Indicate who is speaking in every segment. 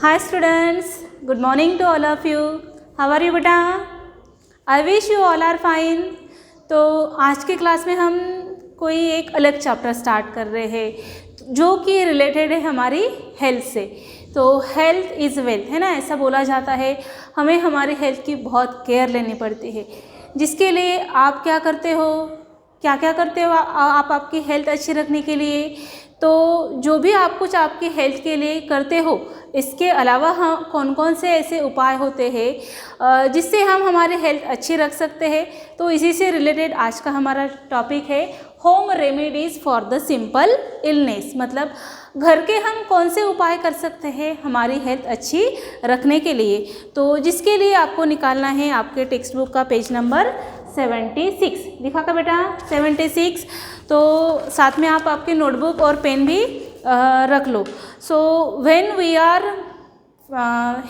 Speaker 1: Hi students, good morning to all of you. How are you बेटा? I wish you all are fine. तो आज के class में हम कोई एक अलग चैप्टर स्टार्ट कर रहे हैं जो कि रिलेटेड है हमारी हेल्थ से। तो हेल्थ इज़ वेल्थ है ना, ऐसा बोला जाता है। हमें हमारी हेल्थ की बहुत केयर लेनी पड़ती है, जिसके लिए आप क्या करते हो, क्या क्या करते हो आप आपकी हेल्थ अच्छी रखने के लिए। तो जो भी आप कुछ आपकी हेल्थ के लिए करते हो, इसके अलावा हम कौन कौन से ऐसे उपाय होते हैं जिससे हम हमारी हेल्थ अच्छी रख सकते हैं। तो इसी से रिलेटेड आज का हमारा टॉपिक है home remedies for the simple illness. मतलब घर के हम कौन से उपाय कर सकते हैं हमारी हेल्थ अच्छी रखने के लिए। तो जिसके लिए आपको निकालना है आपके टेक्स्ट बुक का पेज नंबर 76। लिखा का बेटा 76। तो साथ में आप आपके नोटबुक और पेन भी रख लो। So when we are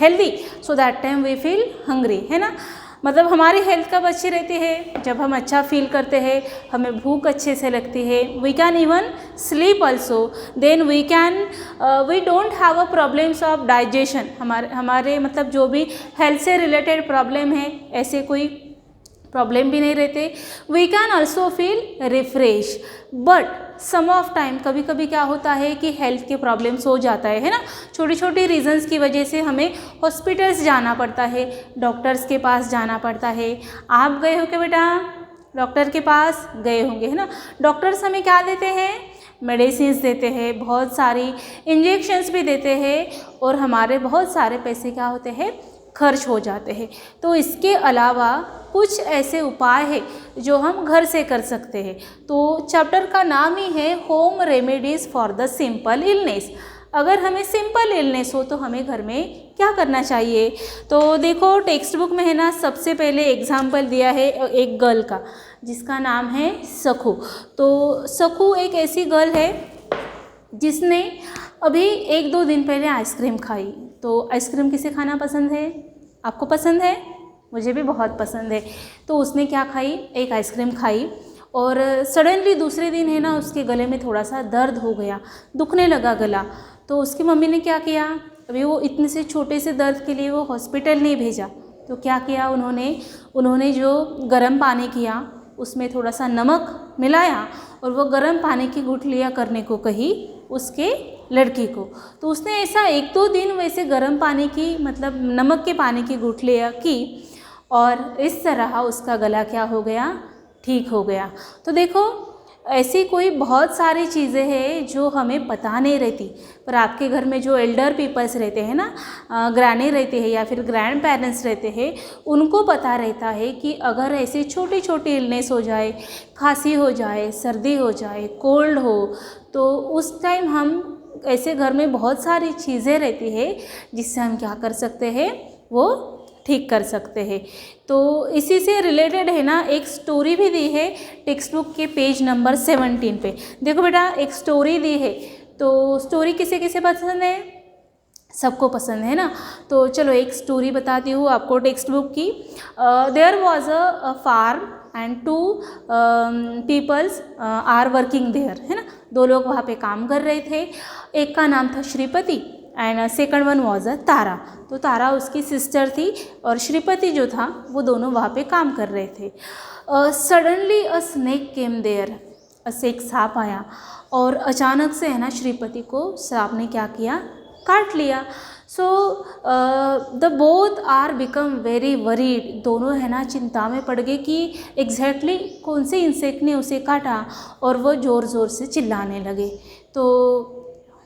Speaker 1: healthy so that time we feel hungry, है ना। मतलब हमारी हेल्थ कब अच्छी रहती है, जब हम अच्छा फील करते हैं, हमें भूख अच्छे से लगती है, we can even sleep also, then we don't have a problems of digestion. हमारे मतलब जो भी हेल्थ से रिलेटेड प्रॉब्लम है, ऐसे कोई प्रॉब्लम भी नहीं रहते। We can also feel refresh. But some of time कभी कभी क्या होता है कि हेल्थ के प्रॉब्लम्स हो जाता है ना, छोटी छोटी रीजंस की वजह से हमें हॉस्पिटल्स जाना पड़ता है, डॉक्टर्स के पास जाना पड़ता है। आप गए हो क्या बेटा, डॉक्टर के पास गए होंगे, है ना। डॉक्टर्स हमें क्या देते हैं, मेडिसिन्स देते हैं, बहुत सारी इंजेक्शंस भी देते हैं, और हमारे बहुत सारे पैसे क्या होते हैं, खर्च हो जाते हैं। तो इसके अलावा कुछ ऐसे उपाय हैं जो हम घर से कर सकते हैं। तो चैप्टर का नाम ही है home remedies for the simple illness. अगर हमें सिंपल इलनेस हो तो हमें घर में क्या करना चाहिए। तो देखो टेक्स्ट बुक में है ना, सबसे पहले एग्जाम्पल दिया है एक गर्ल का जिसका नाम है सखू। तो सखू एक ऐसी गर्ल है जिसने अभी 1-2 दिन पहले आइसक्रीम खाई। तो आइसक्रीम किसे खाना पसंद है, आपको पसंद है, मुझे भी बहुत पसंद है। तो उसने क्या खाई, एक आइसक्रीम खाई, और सडनली दूसरे दिन है ना उसके गले में थोड़ा सा दर्द हो गया, दुखने लगा गला। तो उसकी मम्मी ने क्या किया, अभी वो इतने से छोटे से दर्द के लिए वो हॉस्पिटल नहीं भेजा। तो क्या किया उन्होंने जो गर्म पानी किया उसमें थोड़ा सा नमक मिलाया, और वो गर्म पानी की गुठलियाँ करने को कही उसके लड़की को। तो उसने ऐसा 1-2 दिन वैसे गर्म पानी की मतलब नमक के पानी की गुठलियाँ की, और इस तरह उसका गला क्या हो गया, ठीक हो गया। तो देखो ऐसी कोई बहुत सारी चीज़ें हैं जो हमें पता नहीं रहती, पर आपके घर में जो एल्डर पीपल्स रहते हैं ना, ग्रैनी रहते हैं या फिर ग्रैंड पेरेंट्स रहते हैं, उनको पता रहता है कि अगर ऐसी छोटी छोटी इलनेस हो जाए, खांसी हो जाए, सर्दी हो जाए, कोल्ड हो, तो उस टाइम हम ऐसे घर में बहुत सारी चीज़ें रहती है जिससे हम क्या कर सकते हैं, वो ठीक कर सकते हैं। तो इसी से रिलेटेड है ना एक स्टोरी भी दी है टेक्स्ट बुक के पेज नंबर 17 पे। देखो बेटा एक स्टोरी दी है। तो स्टोरी किसे किसे पसंद है, सबको पसंद है ना। तो चलो एक स्टोरी बताती हूँ आपको टेक्स्ट बुक की। There was a farm and 2 peoples are working there, है ना। 2 लोग वहाँ पे काम कर रहे थे। एक का नाम था Shripati and second one was a Tara. तो तारा उसकी सिस्टर थी, और श्रीपति जो था वो दोनों वहाँ पे काम कर रहे थे। Suddenly a snake came there, एक सांप आया, और अचानक से है ना श्रीपति को सांप ने क्या किया, काट लिया। So the both are become very worried. दोनों है ना चिंता में पड़ गए कि एग्जैक्टली कौन से इंसेक्ट ने उसे काटा, और वो ज़ोर ज़ोर से चिल्लाने लगे। तो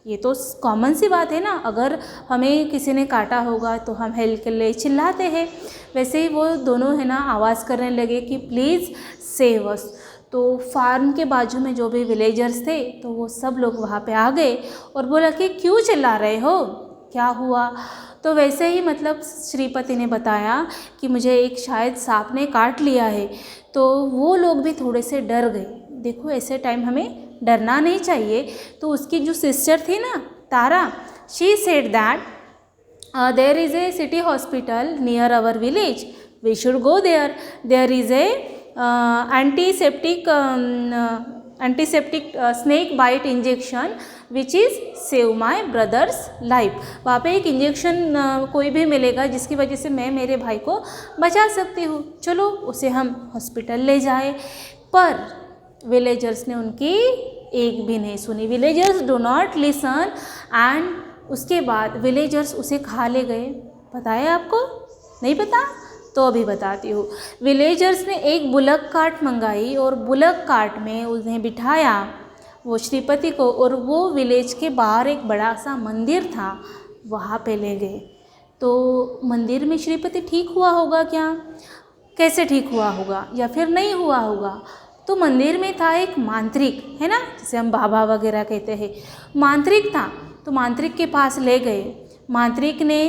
Speaker 1: ये तो कॉमन सी बात है ना, अगर हमें किसी ने काटा होगा तो हम हेल्प के लिए चिल्लाते हैं। वैसे ही वो दोनों है ना आवाज़ करने लगे कि प्लीज़ सेव अस। तो फार्म के बाजू में जो भी विलेजर्स थे तो वो सब लोग वहाँ पे आ गए और बोला कि क्यों चिल्ला रहे हो, क्या हुआ। तो वैसे ही मतलब श्रीपति ने बताया कि मुझे एक शायद सांप ने काट लिया है। तो वो लोग भी थोड़े से डर गए। देखो ऐसे टाइम हमें डरना नहीं चाहिए। तो उसकी जो सिस्टर थी ना Tara, she said that there is a city hospital near our village, we should go there, there is a antiseptic antiseptic snake bite injection which is save my brother's life. वहाँ पे एक इंजेक्शन कोई भी मिलेगा जिसकी वजह से मैं मेरे भाई को बचा सकती हूँ, चलो उसे हम हॉस्पिटल ले जाए। पर विलेजर्स ने उनकी एक भी नहीं सुनी। Villagers do not listen and उसके बाद विलेजर्स उसे खा ले गए। पता है आपको? नहीं पता? तो अभी बताती हूँ। विलेजर्स ने एक बुलक कार्ट मंगाई और बुलक कार्ट में उन्हें बिठाया वो श्रीपति को, और वो विलेज के बाहर एक बड़ा सा मंदिर था वहाँ पे ले गए। तो मंदिर में श्रीपति ठीक हुआ होगा क्या? कैसे ठीक हुआ होगा या फिर नहीं हुआ होगा? तो मंदिर में था एक मांत्रिक, है ना, जिसे हम बाबा वगैरह कहते हैं, मांत्रिक था। तो मांत्रिक के पास ले गए। मांत्रिक ने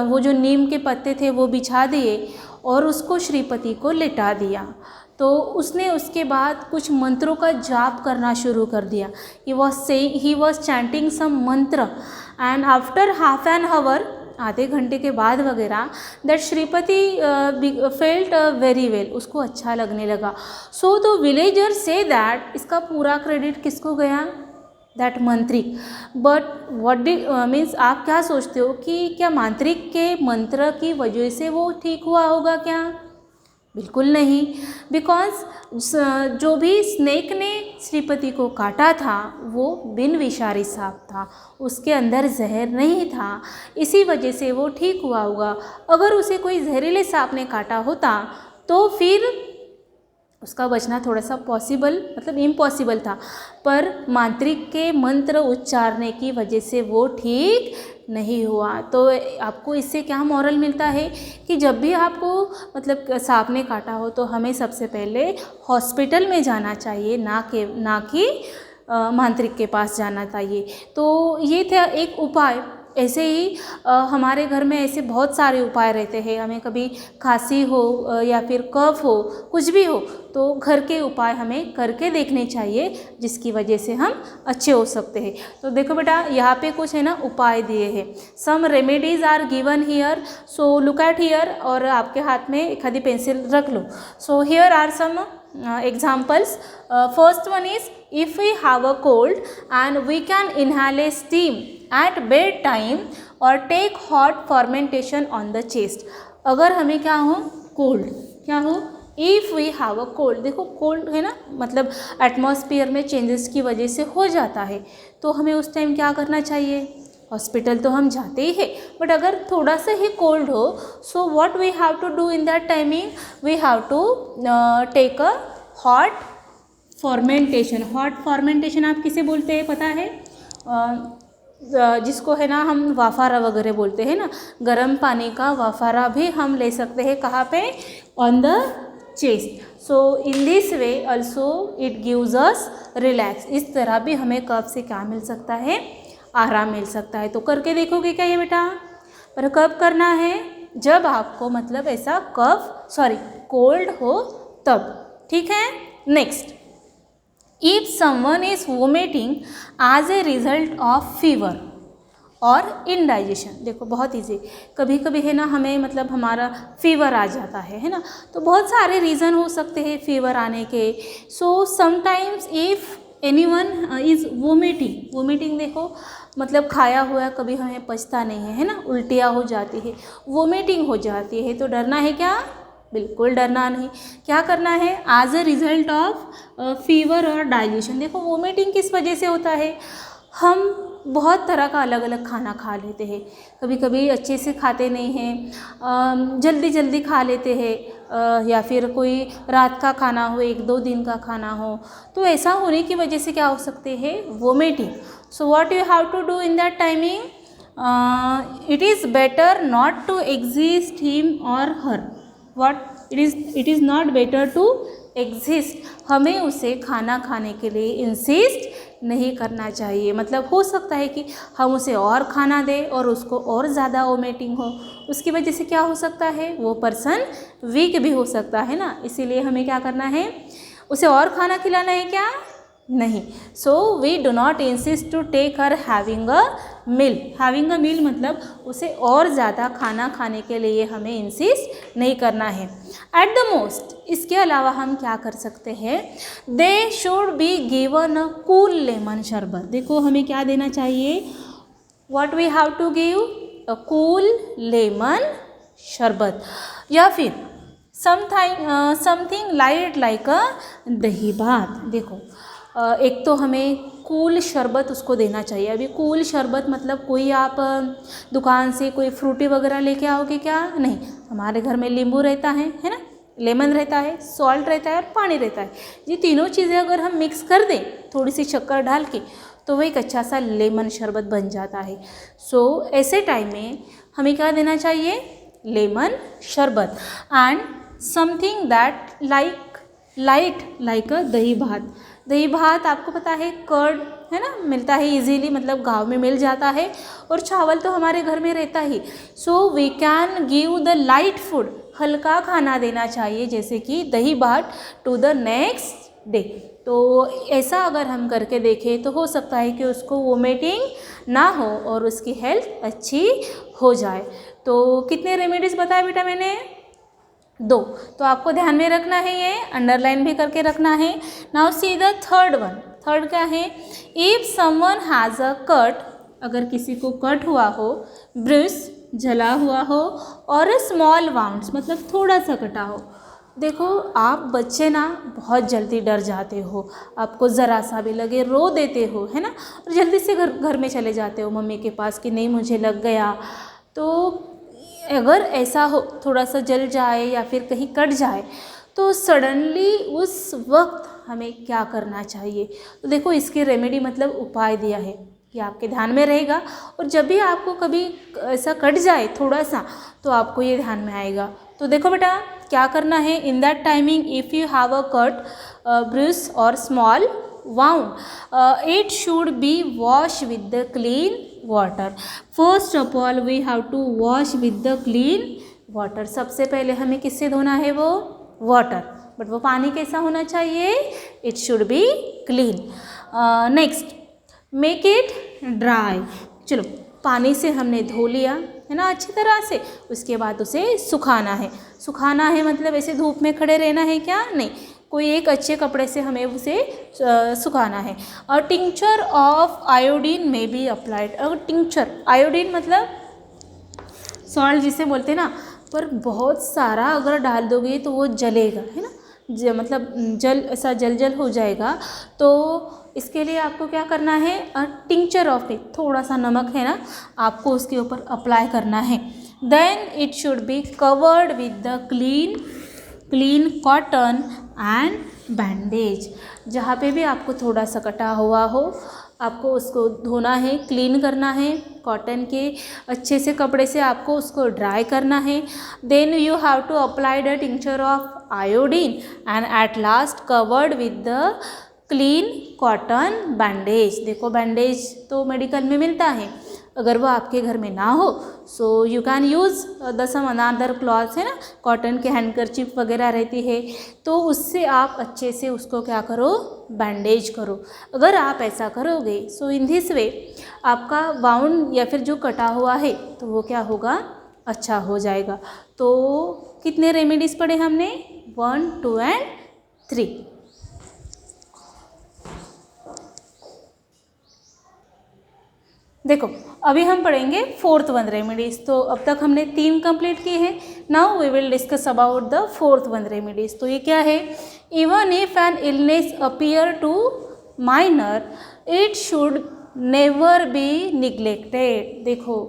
Speaker 1: वो जो नीम के पत्ते थे वो बिछा दिए और उसको श्रीपति को लिटा दिया। तो उसने उसके बाद कुछ मंत्रों का जाप करना शुरू कर दिया। ही वॉज चैंटिंग सम मंत्र and after half an hour, आधे घंटे के बाद वगैरह, that Shripati felt very well, उसको अच्छा लगने लगा। So the villager say that, इसका पूरा क्रेडिट किसको गया? दैट मंत्रिक। बट व्हाट मीन्स आप क्या सोचते हो कि क्या मांत्रिक के मंत्र की वजह से वो ठीक हुआ होगा क्या? बिल्कुल नहीं। बिकॉज जो भी स्नेक ने श्रीपति को काटा था वो बिन विषारी सांप था, उसके अंदर जहर नहीं था, इसी वजह से वो ठीक हुआ होगा। अगर उसे कोई जहरीले सांप ने काटा होता तो फिर उसका बचना थोड़ा सा पॉसिबल, मतलब इम्पॉसिबल था। पर मांत्रिक के मंत्र उच्चारने की वजह से वो ठीक नहीं हुआ। तो आपको इससे क्या मॉरल मिलता है कि जब भी आपको मतलब सांप ने काटा हो तो हमें सबसे पहले हॉस्पिटल में जाना चाहिए, ना कि मांत्रिक के पास जाना चाहिए। तो ये था एक उपाय। ऐसे ही हमारे घर में ऐसे बहुत सारे उपाय रहते हैं। हमें कभी खांसी हो या फिर कफ हो, कुछ भी हो, तो घर के उपाय हमें करके देखने चाहिए जिसकी वजह से हम अच्छे हो सकते हैं। तो देखो बेटा, यहाँ पे कुछ है ना उपाय दिए हैं। Some remedies are given here, so look at here, और आपके हाथ में एक आधी पेंसिल रख लो। So here are some examples. First one is, if we have a cold and we can inhale a steam at bedtime or take hot fermentation on the chest. अगर हमें क्या हो, कोल्ड, क्या हो, if we have a cold, देखो cold है ना, मतलब एटमॉस्फेयर में चेंजेस की वजह से हो जाता है, तो हमें उस टाइम क्या करना चाहिए? हॉस्पिटल तो हम जाते ही हैं, बट अगर थोड़ा सा ही कोल्ड हो, so what we have to do in that timing? We have to take a hot fomentation. Hot fomentation आप किसे बोलते हैं पता है? जिसको है ना हम वाफारा वगैरह बोलते हैं ना, गर्म पानी का वाफारा भी हम ले सकते हैं। कहाँ पे? On the chest. So in this way also it gives us relax. इस तरह भी हमें कफ से क्या मिल सकता है? आराम मिल सकता है। तो करके देखोगे क्या ये बेटा? पर कब करना है? जब आपको मतलब ऐसा कोल्ड हो तब, ठीक है। Next, if someone is vomiting as a result of fever और इनडाइजेशन। देखो बहुत ईजी, कभी कभी है ना हमें मतलब हमारा फीवर आ जाता है ना, तो बहुत सारे रीज़न हो सकते हैं फीवर आने के। So sometimes if anyone is vomiting, देखो मतलब खाया हुआ कभी हमें पचता नहीं है ना, उल्टियाँ हो जाती है, वोमिटिंग हो जाती है, तो डरना है क्या? बिल्कुल डरना नहीं। क्या करना है? As a result of fever और डाइजेशन। देखो वोमिटिंग किस वजह से होता है? हम बहुत तरह का अलग अलग खाना खा लेते हैं, कभी कभी अच्छे से खाते नहीं हैं, जल्दी जल्दी खा लेते हैं, या फिर कोई रात का खाना हो, 1-2 दिन का खाना हो, तो ऐसा होने की वजह से क्या हो सकते हैं? Vomiting. So what you have to do in that timing? It is better not to exist him और her. What it is not better to exist. हमें उसे खाना खाने के लिए इंसिस्ट नहीं करना चाहिए। मतलब हो सकता है कि हम उसे और खाना दें और उसको और ज़्यादा वोमिटिंग हो, उसकी वजह से क्या हो सकता है? वो पर्सन वीक भी हो सकता है ना। इसीलिए हमें क्या करना है? उसे और खाना खिलाना है क्या? नहीं। So we do not insist to take her having a meal, having a meal मतलब उसे और ज़्यादा खाना खाने के लिए हमें इंसिस्ट नहीं करना है। एट द मोस्ट, इसके अलावा हम क्या कर सकते हैं, they should be given a cool lemon sharbat. देखो हमें क्या देना चाहिए, what we have to give, a cool lemon sharbat, या फिर समथिंग लाइट लाइक अ दही भात। देखो एक तो हमें कूल शरबत उसको देना चाहिए। अभी कूल शरबत मतलब कोई आप दुकान से कोई फ्रूटी वगैरह लेके आओगे क्या, नहीं, हमारे घर में नींबू रहता है ना, लेमन रहता है, सॉल्ट रहता है और पानी रहता है। ये तीनों चीज़ें अगर हम मिक्स कर दें थोड़ी सी शक्कर डाल के, तो वो एक अच्छा सा लेमन शरबत बन जाता है। सो ऐसे टाइम में हमें क्या देना चाहिए, लेमन शरबत, and something that light like अ दही भात। दही भात आपको पता है कर्ड है ना, मिलता है इजीली, मतलब गांव में मिल जाता है, और चावल तो हमारे घर में रहता ही। So we can give the light food, हल्का खाना देना चाहिए, जैसे कि दही भात टू द नेक्स्ट डे। तो ऐसा अगर हम करके देखें तो हो सकता है कि उसको वोमिटिंग ना हो और उसकी हेल्थ अच्छी हो जाए। तो कितने रेमेडीज़ बताए बेटा मैंने, 2, तो आपको ध्यान में रखना है, ये अंडरलाइन भी करके रखना है। Now see the third one. Third क्या है, if someone has a cut, अगर किसी को कट हुआ हो, ब्रूस जला हुआ हो, और स्मॉल वाउंड्स मतलब थोड़ा सा कटा हो। देखो आप बच्चे ना बहुत जल्दी डर जाते हो, आपको ज़रा सा भी लगे रो देते हो है ना, और जल्दी से घर में चले जाते हो मम्मी के पास कि नहीं मुझे लग गया। तो अगर ऐसा हो, थोड़ा सा जल जाए या फिर कहीं कट जाए, तो सडनली उस वक्त हमें क्या करना चाहिए। तो देखो इसकी रेमेडी मतलब उपाय दिया है कि आपके ध्यान में रहेगा, और जब भी आपको कभी ऐसा कट जाए थोड़ा सा, तो आपको ये ध्यान में आएगा। तो देखो बेटा क्या करना है, इन that timing if you have a cut, Bruce और small wound, it should be washed with the clean water. First of all we have to wash with the clean water. सबसे पहले हमें किससे धोना है, वो वाटर, बट वो पानी कैसा होना चाहिए, it should B clean. Next make it dry. चलो पानी से हमने धो लिया है ना अच्छी तरह से, उसके बाद उसे सुखाना है। सुखाना है मतलब ऐसे धूप में खड़े रहना है क्या, नहीं, कोई एक अच्छे कपड़े से हमें उसे सुखाना है। और टिंचर ऑफ आयोडीन में बी अप्लाइड। और टिंचर, आयोडीन मतलब सॉल्ट जिसे बोलते हैं ना, पर बहुत सारा अगर डाल दोगे तो वो जलेगा है ना, मतलब जल ऐसा जल हो जाएगा। तो इसके लिए आपको क्या करना है, टिंचर ऑफ इट, थोड़ा सा नमक है ना, आपको उसके ऊपर अप्लाई करना है। Then it should be covered with the clean cotton and bandage. जहाँ पे भी आपको थोड़ा सा कटा हुआ हो, आपको उसको धोना है, क्लीन करना है, कॉटन के अच्छे से कपड़े से आपको उसको ड्राई करना है। Then you have to apply the tincture of iodine and at last covered with the clean cotton bandage. देखो बैंडेज तो मेडिकल में मिलता है, अगर वो आपके घर में ना हो so you can use the some another clothes है ना, कॉटन के हैंडकरचीफ वगैरह रहती है, तो उससे आप अच्छे से उसको क्या करो, बैंडेज करो। अगर आप ऐसा करोगे सो इन दिस वे आपका वाउंड या फिर जो कटा हुआ है तो वो क्या होगा, अच्छा हो जाएगा। तो कितने रेमेडीज़ पढ़े हमने, 1, 2 एंड 3। देखो अभी हम पढ़ेंगे 4th वन रेमेडीज़। तो अब तक हमने 3 कंप्लीट की है। Now we will discuss about the 4th one remedies. तो ये क्या है, even if an illness appear to minor it should never be neglected. देखो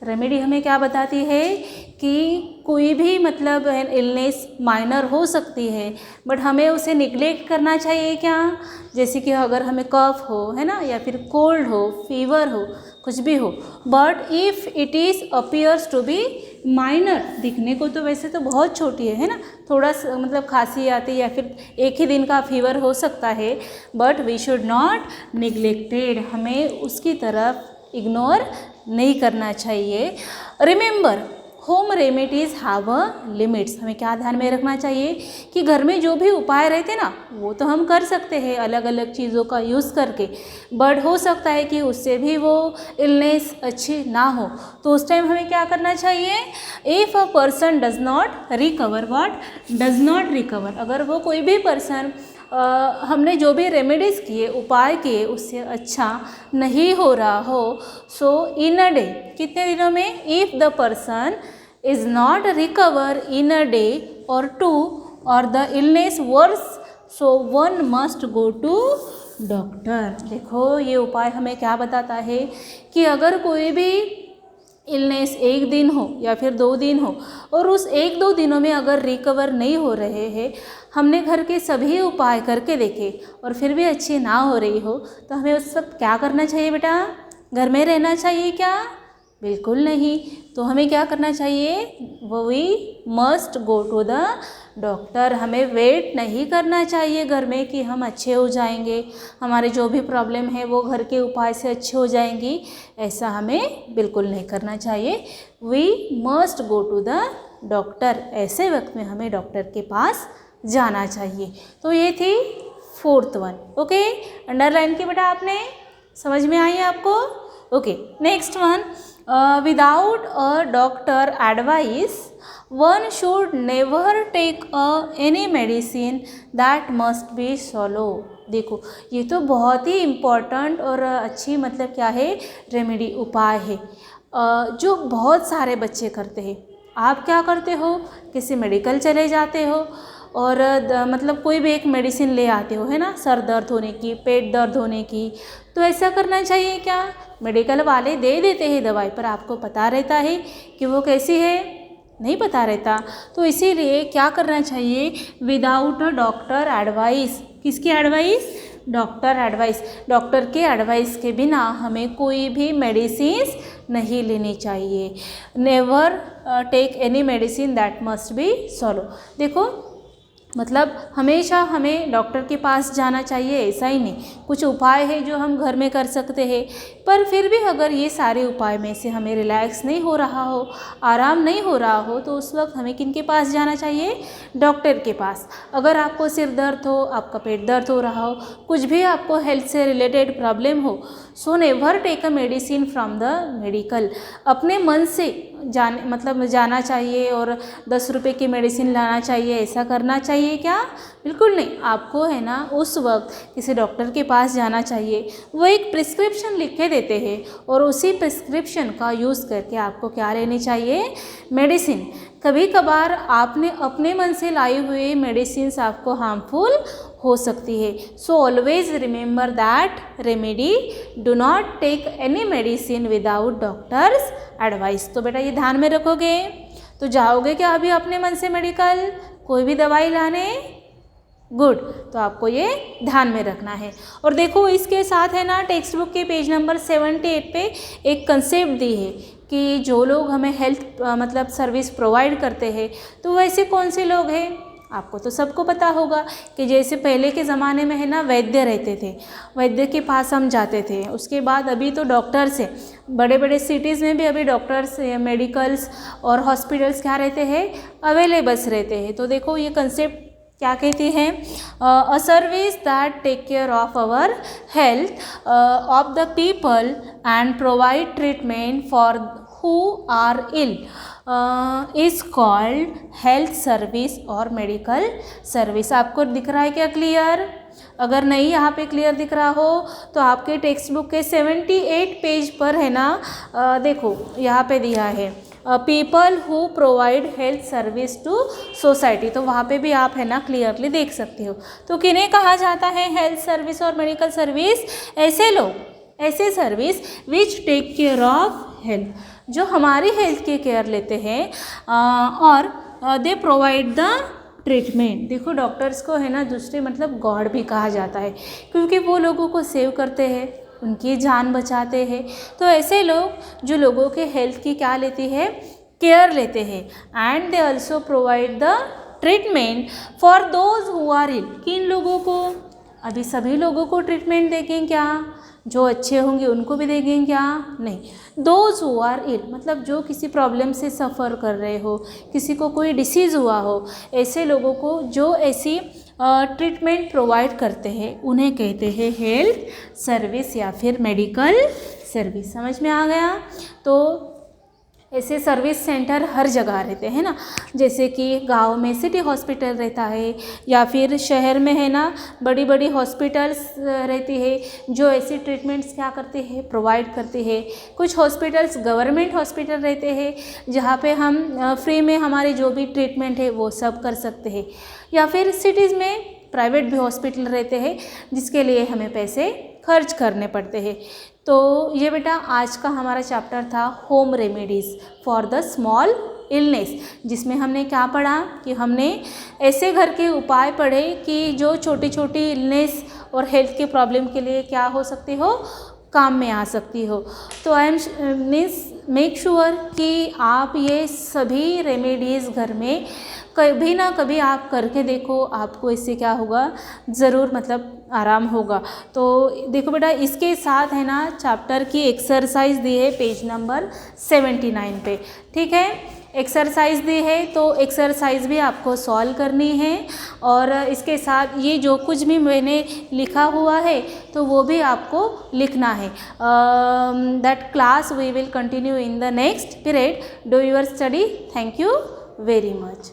Speaker 1: रेमेडी हमें क्या बताती है कि कोई भी मतलब इलनेस माइनर हो सकती है, बट हमें उसे निग्लेक्ट करना चाहिए क्या, जैसे कि अगर हमें कफ हो है ना, या फिर कोल्ड हो, फीवर हो, कुछ भी हो, but if it is appears to be minor, दिखने को तो वैसे तो बहुत छोटी है ना, थोड़ा मतलब खांसी आती या फिर एक ही दिन का फीवर हो सकता है, but we should not neglected, हमें उसकी तरफ इग्नोर नहीं करना चाहिए। Remember home remedies have a limits. हमें क्या ध्यान में रखना चाहिए कि घर में जो भी उपाय रहते ना वो तो हम कर सकते हैं अलग अलग चीज़ों का यूज़ करके, बट हो सकता है कि उससे भी वो इलनेस अच्छी ना हो, तो उस टाइम हमें क्या करना चाहिए? If a person does not recover, what does not recover, अगर वो कोई भी पर्सन हमने जो भी रेमेडीज़ किए, उपाय किए, उससे अच्छा नहीं हो रहा हो, सो इन अ डे, कितने दिनों में? If the person is not recover in a day और टू और the illness worse, so one must go to doctor. देखो ये उपाय हमें क्या बताता है कि अगर कोई भी इलनेस एक दिन हो या फिर 2 दिन हो और उस 1-2 दिनों में अगर रिकवर नहीं हो रहे हैं, हमने घर के सभी उपाय करके देखे और फिर भी अच्छी ना हो रही हो, तो हमें उस वक्त क्या करना चाहिए बेटा? घर में रहना चाहिए क्या? बिल्कुल नहीं। तो हमें क्या करना चाहिए? We must go to the doctor. हमें वेट नहीं करना चाहिए घर में कि हम अच्छे हो जाएंगे, हमारे जो भी प्रॉब्लम है वो घर के उपाय से अच्छे हो जाएंगी, ऐसा हमें बिल्कुल नहीं करना चाहिए। We must go to the doctor. ऐसे वक्त में हमें डॉक्टर के पास जाना चाहिए। तो ये थी 4th वन। ओके, अंडरलाइन की बेटा आपने, समझ में आई आपको? Okay, next one, without a doctor advice one should never take any medicine that must be solo. देखो ये तो बहुत ही इम्पॉर्टेंट और अच्छी मतलब क्या है? रेमेडी, उपाय है जो बहुत सारे बच्चे करते हैं। आप क्या करते हो? किसी मेडिकल चले जाते हो और मतलब कोई भी एक मेडिसिन ले आते हो, है ना, सर दर्द होने की, पेट दर्द होने की। तो ऐसा करना चाहिए क्या? मेडिकल वाले दे देते हैं दवाई, पर आपको पता रहता है कि वो कैसी है? नहीं पता रहता। तो इसीलिए क्या करना चाहिए? Without a doctor advice. किसकी एडवाइस? Doctor advice. डॉक्टर के एडवाइस के बिना हमें कोई भी मेडिसिन नहीं लेनी चाहिए। Never take any medicine that must be solo. देखो मतलब हमेशा हमें डॉक्टर के पास जाना चाहिए ऐसा ही नहीं। कुछ उपाय है जो हम घर में कर सकते हैं, पर फिर भी अगर ये सारे उपाय में से हमें रिलैक्स नहीं हो रहा हो, आराम नहीं हो रहा हो, तो उस वक्त हमें किन के पास जाना चाहिए? डॉक्टर के पास। अगर आपको सिर दर्द हो, आपका पेट दर्द हो रहा हो, कुछ भी आपको हेल्थ से रिलेटेड प्रॉब्लम हो, so never take a medicine from the medical. अपने मन से जाना चाहिए और 10 रुपये की मेडिसिन लाना चाहिए, ऐसा करना चाहिए क्या? बिल्कुल नहीं। आपको है ना उस वक्त किसी डॉक्टर के पास जाना चाहिए। वो एक प्रिस्क्रिप्शन लिख के देते हैं और उसी प्रिस्क्रिप्शन का यूज़ करके आपको क्या लेनी चाहिए? मेडिसिन। कभी कभार आपने अपने मन से लाई हुई मेडिसिन आपको हार्मफुल हो सकती है। So always remember that remedy, do not take any medicine without doctor's advice. तो बेटा ये ध्यान में रखोगे? तो जाओगे क्या अभी अपने मन से मेडिकल कोई भी दवाई लाने? गुड। तो आपको ये ध्यान में रखना है। और देखो इसके साथ है ना टेक्स्ट बुक के पेज नंबर 78 पे एक कंसेप्ट दी है कि जो लोग हमें हेल्थ मतलब सर्विस प्रोवाइड करते हैं, तो वैसे कौन से लोग हैं? आपको तो सबको पता होगा कि जैसे पहले के ज़माने में है ना वैद्य रहते थे, वैद्य के पास हम जाते थे। उसके बाद अभी तो डॉक्टर्स है, बड़े बड़े सिटीज़ में भी अभी डॉक्टर्स, मेडिकल्स और हॉस्पिटल्स क्या रहते हैं? अवेलेबल्स रहते हैं। तो देखो ये कंसेप्ट क्या कहती है? A service that take care of our health of the people and provide treatment for who are ill is called health service और मेडिकल सर्विस। आपको दिख रहा है क्या क्लियर? अगर नहीं यहाँ पे क्लियर दिख रहा हो तो आपके टेक्स्ट बुक के 78 पेज पर है ना, देखो यहाँ पे दिया है people who provide health service to society. तो वहाँ पे भी आप है ना क्लियरली देख सकते हो। तो किन्हें कहा जाता है हेल्थ सर्विस और मेडिकल सर्विस? ऐसे लोग, ऐसे service which take care of health, जो हमारी हेल्थ की केयर लेते हैं और दे प्रोवाइड द ट्रीटमेंट। देखो डॉक्टर्स को है ना दूसरे मतलब गॉड भी कहा जाता है, क्योंकि वो लोगों को सेव करते हैं, उनकी जान बचाते हैं। तो ऐसे लोग जो लोगों के हेल्थ की क्या लेती है? केयर लेते हैं। And they also provide the treatment for those who are ill. किन लोगों को? अभी सभी लोगों को ट्रीटमेंट देंगे क्या? जो अच्छे होंगे उनको भी देंगे क्या? नहीं। दोज हु आर इल, मतलब जो किसी प्रॉब्लम से सफ़र कर रहे हो, किसी को कोई डिसीज़ हुआ हो, ऐसे लोगों को जो ऐसी ट्रीटमेंट प्रोवाइड करते हैं उन्हें कहते हैं हेल्थ सर्विस या फिर मेडिकल सर्विस। समझ में आ गया? तो ऐसे सर्विस सेंटर हर जगह रहते हैं ना, जैसे कि गांव में सिटी हॉस्पिटल रहता है, या फिर शहर में है ना बड़ी बड़ी हॉस्पिटल्स रहती है जो ऐसी ट्रीटमेंट्स क्या करते हैं, प्रोवाइड करते हैं। कुछ हॉस्पिटल्स गवर्नमेंट हॉस्पिटल रहते हैं जहाँ पे हम फ्री में हमारे जो भी ट्रीटमेंट है वो सब कर सकते हैं, या फिर सिटीज़ में प्राइवेट भी हॉस्पिटल रहते हैं जिसके लिए हमें पैसे खर्च करने पड़ते हैं। तो ये बेटा आज का हमारा चैप्टर था home remedies for the small illness, जिसमें हमने क्या पढ़ा कि हमने ऐसे घर के उपाय पढ़े कि जो छोटी छोटी इलनेस और हेल्थ के प्रॉब्लम के लिए क्या हो सकती हो, काम में आ सकती हो। तो आई एम मेक श्योर कि आप ये सभी रेमेडीज़ घर में कभी ना कभी आप करके देखो, आपको इससे क्या होगा, ज़रूर मतलब आराम होगा। तो देखो बेटा इसके साथ है ना चैप्टर की एक्सरसाइज दी है पेज नंबर 79 पे, ठीक है। एक्सरसाइज दी है तो एक्सरसाइज भी आपको सॉल्व करनी है, और इसके साथ ये जो कुछ भी मैंने लिखा हुआ है तो वो भी आपको लिखना है। That class we will continue in the next period. Do your study. Thank you very much.